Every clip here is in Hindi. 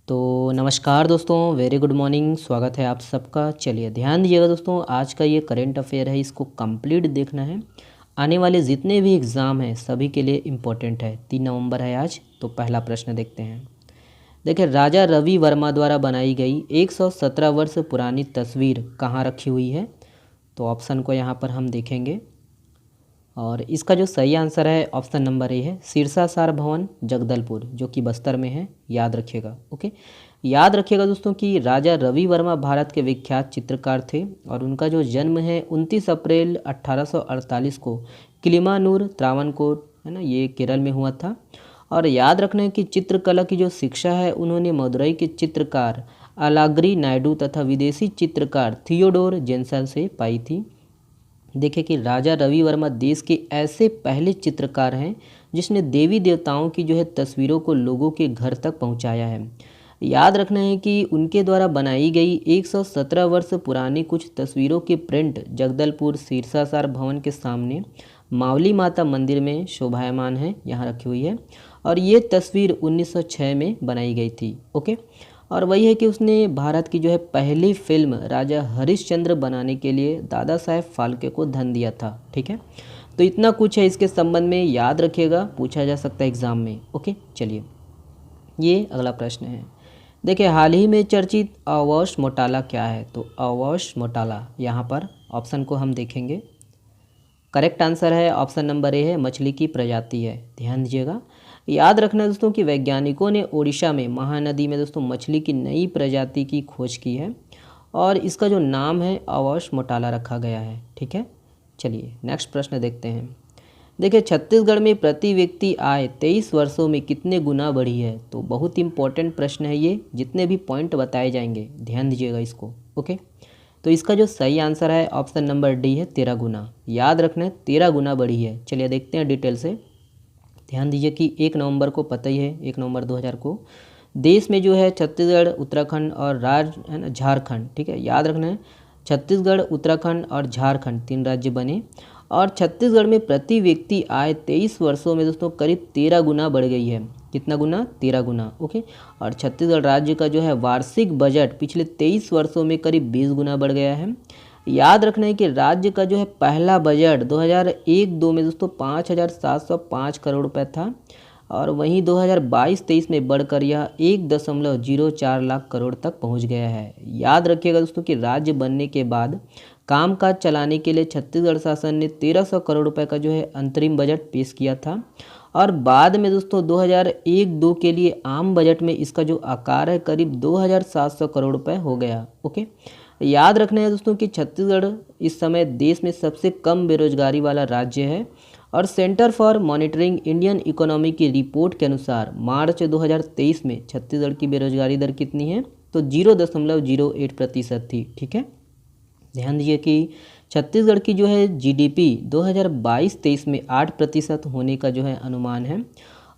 तो नमस्कार दोस्तों, वेरी गुड मॉर्निंग। स्वागत है आप सबका। चलिए ध्यान दीजिएगा दोस्तों, आज का ये करंट अफेयर है, इसको कंप्लीट देखना है। आने वाले जितने भी एग्ज़ाम हैं सभी के लिए इम्पोर्टेंट है। 3 नवंबर है आज। तो पहला प्रश्न देखते हैं। देखिए, राजा रवि वर्मा द्वारा बनाई गई 117 वर्ष पुरानी तस्वीर कहाँ रखी हुई है? तो ऑप्शन को यहाँ पर हम देखेंगे और इसका जो सही आंसर है ऑप्शन नंबर ए है, सिरसासार भवन जगदलपुर, जो कि बस्तर में है। याद रखिएगा। ओके, याद रखिएगा दोस्तों कि राजा रवि वर्मा भारत के विख्यात चित्रकार थे और उनका जो जन्म है 29 अप्रैल 1848 को किलिमानूर त्रावणकोर, है ना, ये केरल में हुआ था। और याद रखना है कि चित्रकला की जो शिक्षा है उन्होंने मदुरई के चित्रकार अलाग्री नायडू तथा विदेशी चित्रकार थियोडोर जेंसन से पाई थी। देखिए कि राजा रवि वर्मा देश के ऐसे पहले चित्रकार हैं जिसने देवी देवताओं की जो है तस्वीरों को लोगों के घर तक पहुंचाया है। याद रखना है कि उनके द्वारा बनाई गई 117 वर्ष पुरानी कुछ तस्वीरों की प्रिंट जगदलपुर सिरसासार भवन के सामने मावली माता मंदिर में शोभायमान है, यहाँ रखी हुई है। और ये तस्वीर 1906 में बनाई गई थी। ओके, और वही है कि उसने भारत की जो है पहली फिल्म राजा हरिश्चंद्र बनाने के लिए दादा साहेब फाल्के को धन दिया था। ठीक है, तो इतना कुछ है इसके संबंध में, याद रखिएगा, पूछा जा सकता है एग्जाम में। ओके, चलिए ये अगला प्रश्न है। देखिए, हाल ही में चर्चित अवॉश मोटाला क्या है? तो अवॉश मोटाला, यहाँ पर ऑप्शन को हम देखेंगे। करेक्ट आंसर है ऑप्शन नंबर ए है, मछली की प्रजाति है। ध्यान दीजिएगा। याद रखना दोस्तों कि वैज्ञानिकों ने ओडिशा में महानदी में दोस्तों मछली की नई प्रजाति की खोज की है और इसका जो नाम है अवॉश मोटाला रखा गया है। ठीक है, चलिए नेक्स्ट प्रश्न देखते हैं। देखिए, छत्तीसगढ़ में प्रति व्यक्ति आय 23 वर्षों में कितने गुना बढ़ी है? तो बहुत इंपॉर्टेंट प्रश्न है ये, जितने भी पॉइंट बताए जाएंगे ध्यान दीजिएगा इसको। ओके, तो इसका जो सही आंसर है ऑप्शन नंबर डी है, 13 गुना। याद रखना है 13 गुना बढ़ी है। चलिए देखते हैं डिटेल से। ध्यान दीजिए कि 1 नवंबर को पता ही है, 1 नवंबर 2000 को देश में जो है छत्तीसगढ़, उत्तराखंड और राज्य है ना झारखंड। ठीक है, याद रखना है छत्तीसगढ़, उत्तराखंड और झारखंड 3 राज्य बने और छत्तीसगढ़ में प्रति व्यक्ति आय 23 वर्षों में दोस्तों करीब 13 गुना बढ़ गई है। कितना गुना? 13 गुना। ओके, और छत्तीसगढ़ राज्य का जो है वार्षिक बजट पिछले 23 वर्षों में करीब 20 गुना बढ़ गया है। याद रखना है कि राज्य का जो है पहला बजट 2001-02 में दोस्तों 5,705 करोड़ रुपए था और वहीं 2022-23 में बढ़कर यह 1.04 लाख करोड़ तक पहुंच गया है। याद रखिएगा दोस्तों कि राज्य बनने के बाद कामकाज चलाने के लिए छत्तीसगढ़ शासन ने 1300 करोड़ रुपए का जो है अंतरिम बजट पेश किया था और बाद में दोस्तों 2001-02 के लिए आम बजट में इसका जो आकार है करीब 2700 करोड़ रुपए हो गया। ओके, याद रखना है दोस्तों कि छत्तीसगढ़ इस समय देश में सबसे कम बेरोजगारी वाला राज्य है और centre for monitoring Indian economy की रिपोर्ट के अनुसार मार्च 2023 में छत्तीसगढ़ की बेरोजगारी दर कितनी है? तो 0.08% थी। ठीक है, ध्यान दीजिए कि छत्तीसगढ़ की जो है जीडीपी 2022-23 में 8% होने का जो है अनुमान है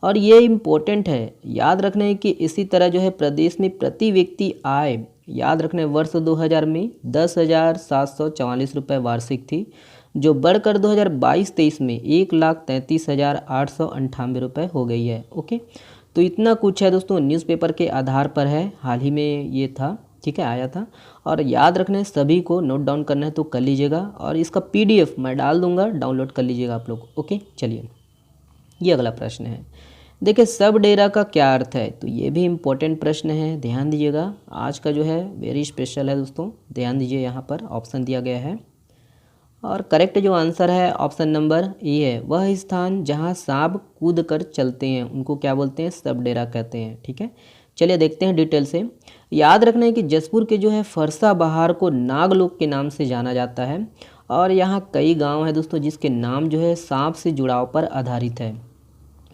और ये इम्पोर्टेंट है। याद रखना है कि इसी तरह जो है प्रदेश में प्रति व्यक्ति आय, याद रखना है वर्ष 2000 में 10,744 रुपये वार्षिक थी, जो बढ़कर 2022-23 में 1,33,898 रुपये हो गई है। ओके, तो इतना कुछ है दोस्तों, न्यूज़पेपर के आधार पर है, हाल ही में ये था। ठीक है, आया था। और याद रखना है, सभी को नोट डाउन करना है तो कर लीजिएगा और इसका पीडीएफ मैं डाल दूंगा, डाउनलोड कर लीजिएगा आप लोग। ओके, चलिए ये अगला प्रश्न है। देखिए, सब डेरा का क्या अर्थ है? तो ये भी इम्पोर्टेंट प्रश्न है, ध्यान दीजिएगा। आज का जो है वेरी स्पेशल है दोस्तों, ध्यान दीजिए। यहाँ पर ऑप्शन दिया गया है और करेक्ट जो आंसर है ऑप्शन नंबर ए है, वह स्थान जहाँ सांप कूद कर चलते हैं उनको क्या बोलते हैं? सब डेरा कहते हैं। ठीक है, चलिए देखते हैं डिटेल से। याद रखना है कि जसपुर के जो है फरसा बहार को नागलोक के नाम से जाना जाता है और यहाँ कई गांव हैं दोस्तों जिसके नाम जो है सांप से जुड़ाव पर आधारित है।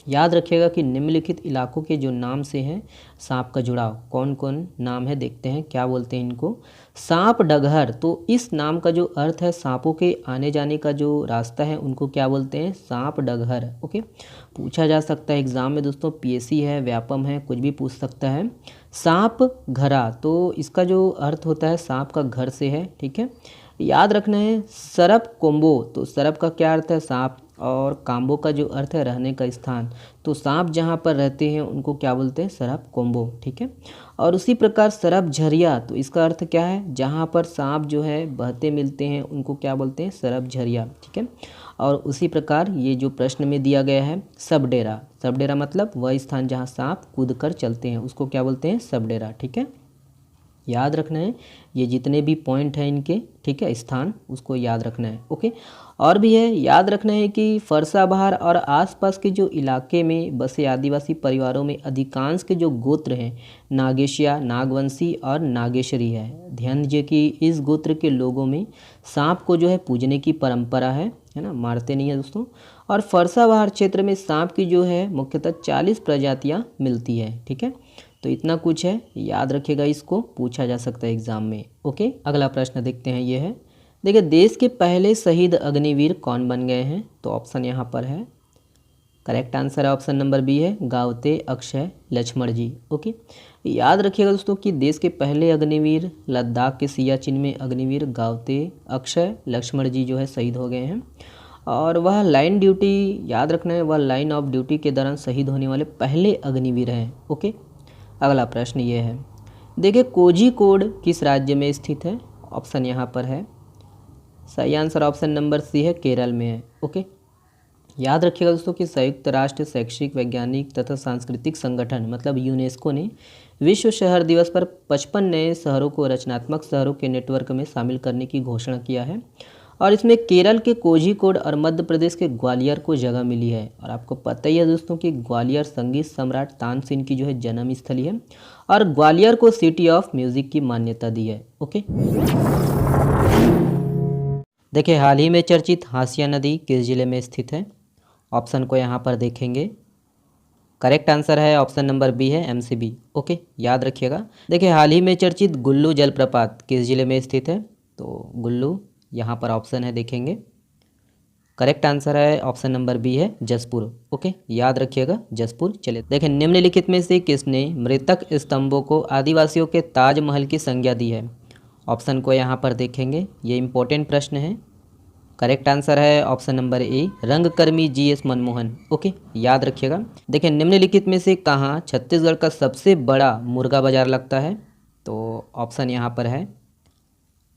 याद रखिएगा कि निम्नलिखित इलाकों के जो नाम से हैं सांप का जुड़ाव, कौन कौन नाम है देखते हैं, क्या बोलते हैं इनको? सांप डगहर, तो इस नाम का जो अर्थ है सांपों के आने जाने का जो रास्ता है उनको क्या बोलते हैं? सांप डगहर। ओके, पूछा जा सकता है एग्जाम में दोस्तों, पीएससी है, व्यापम है, कुछ भी पूछ सकता है। सांप घरा, तो इसका जो अर्थ होता है सांप का घर से है। ठीक है, याद रखना है सरप कोम्बो, तो सरप का क्या अर्थ है? सांप। और काम्बो का जो अर्थ है रहने का स्थान, तो सांप जहाँ पर रहते हैं उनको क्या बोलते हैं, सरप कोम्बो, ठीक है। और उसी प्रकार सरप झरिया, तो इसका अर्थ क्या है, जहाँ पर सांप जो है बहते मिलते हैं उनको क्या बोलते हैं, सरप झरिया, ठीक है। और उसी प्रकार ये जो प्रश्न में दिया गया है सबडेरा, सबडेरा मतलब वह स्थान जहाँ सांप कूद कर चलते हैं उसको क्या बोलते हैं, सबडेरा, ठीक है। याद रखना है ये जितने भी पॉइंट हैं इनके, ठीक है, स्थान उसको याद रखना है, ओके। और भी है, याद रखना है कि फरसाबहार और आसपास के जो इलाके में बसे आदिवासी परिवारों में अधिकांश के जो गोत्र हैं नागेशिया, नागवंशी और नागेश्वरी है। ध्यान दीजिए कि इस गोत्र के लोगों में सांप को जो है पूजने की परंपरा है ना, मारते नहीं है दोस्तों। और फरसाबहार क्षेत्र में सांप की जो है मुख्यतः 40 प्रजातियाँ मिलती है, ठीक है। तो इतना कुछ है, याद रखिएगा, इसको पूछा जा सकता है एग्जाम में, ओके। अगला प्रश्न देखते हैं, ये है, देखिए देश के पहले शहीद अग्निवीर कौन बन गए हैं, तो ऑप्शन यहाँ पर है, करेक्ट आंसर है ऑप्शन नंबर बी है, गावते अक्षय लक्ष्मण जी, ओके। याद रखिएगा दोस्तों कि देश के पहले अग्निवीर लद्दाख के सियाचिन में अग्निवीर गावते अक्षय लक्ष्मण जी जो है शहीद हो गए हैं। और वह लाइन ड्यूटी, याद रखना है, वह लाइन ऑफ ड्यूटी के दौरान शहीद होने वाले पहले अग्निवीर हैं, ओके। अगला प्रश्न ये है, देखिए कोझिकोड किस राज्य में स्थित है, ऑप्शन यहाँ पर है, सही आंसर ऑप्शन नंबर सी है, केरल में है, ओके। याद रखिएगा दोस्तों कि संयुक्त राष्ट्र शैक्षिक वैज्ञानिक तथा सांस्कृतिक संगठन मतलब यूनेस्को ने विश्व शहर दिवस पर 55 नए शहरों को रचनात्मक शहरों के नेटवर्क में शामिल करने की घोषणा किया है। और इसमें केरल के कोझिकोड और मध्य प्रदेश के ग्वालियर को जगह मिली है। और आपको पता ही है दोस्तों कि ग्वालियर संगीत सम्राट तानसेन की जो है जन्म स्थली है और ग्वालियर को सिटी ऑफ म्यूजिक की मान्यता दी है, ओके। देखिए हाल ही में चर्चित हाशिया नदी किस जिले में स्थित है, ऑप्शन को यहाँ पर देखेंगे, करेक्ट आंसर है ऑप्शन नंबर बी है, MCB, ओके। याद रखिएगा, देखिए हाल ही में चर्चित गुल्लू जलप्रपात किस जिले में स्थित है, तो गुल्लू यहाँ पर ऑप्शन है, देखेंगे, करेक्ट आंसर है ऑप्शन नंबर बी है, जसपुर, ओके। याद रखिएगा जसपुर। चलिए देखें, निम्नलिखित में से किसने मृतक स्तंभों को आदिवासियों के ताजमहल की संज्ञा दी है, ऑप्शन को यहाँ पर देखेंगे, ये इंपॉर्टेंट प्रश्न है। करेक्ट आंसर है ऑप्शन नंबर ए, रंगकर्मी GS मनमोहन, ओके। याद रखिएगा, देखिए निम्नलिखित में से कहाँ छत्तीसगढ़ का सबसे बड़ा मुर्गा बाजार लगता है, तो ऑप्शन यहाँ पर है,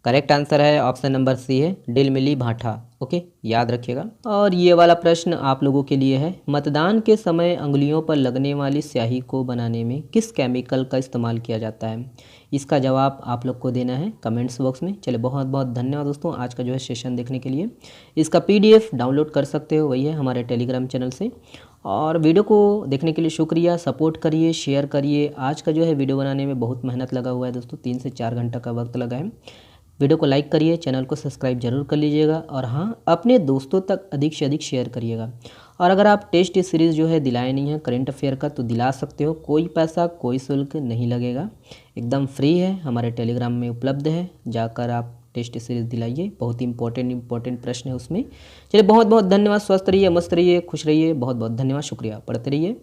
करेक्ट आंसर है ऑप्शन नंबर सी है, डिलमिली भाठा, ओके। याद रखिएगा। और ये वाला प्रश्न आप लोगों के लिए है, मतदान के समय अंगुलियों पर लगने वाली स्याही को बनाने में किस केमिकल का इस्तेमाल किया जाता है, इसका जवाब आप लोग को देना है कमेंट्स बॉक्स में। चलिए बहुत बहुत धन्यवाद दोस्तों आज का जो है सेशन देखने के लिए। इसका PDF डाउनलोड कर सकते हो, वही है हमारे टेलीग्राम चैनल से। और वीडियो को देखने के लिए शुक्रिया, सपोर्ट करिए, शेयर करिए। आज का जो है वीडियो बनाने में बहुत मेहनत लगा हुआ है दोस्तों, 3 से 4 घंटा का वक्त लगा है। वीडियो को लाइक करिए, चैनल को सब्सक्राइब जरूर कर लीजिएगा और हाँ अपने दोस्तों तक अधिक से अधिक शेयर करिएगा। और अगर आप टेस्ट सीरीज़ जो है दिलाए नहीं है करंट अफेयर का तो दिला सकते हो, कोई पैसा कोई शुल्क नहीं लगेगा, एकदम फ्री है, हमारे टेलीग्राम में उपलब्ध है, जाकर आप टेस्ट सीरीज़ दिलाइए, बहुत इंपॉर्टेंट प्रश्न है उसमें। चलिए बहुत बहुत धन्यवाद, स्वस्थ रहिए, मस्त रहिए, खुश रहिए, बहुत बहुत धन्यवाद, शुक्रिया, पढ़ते रहिए।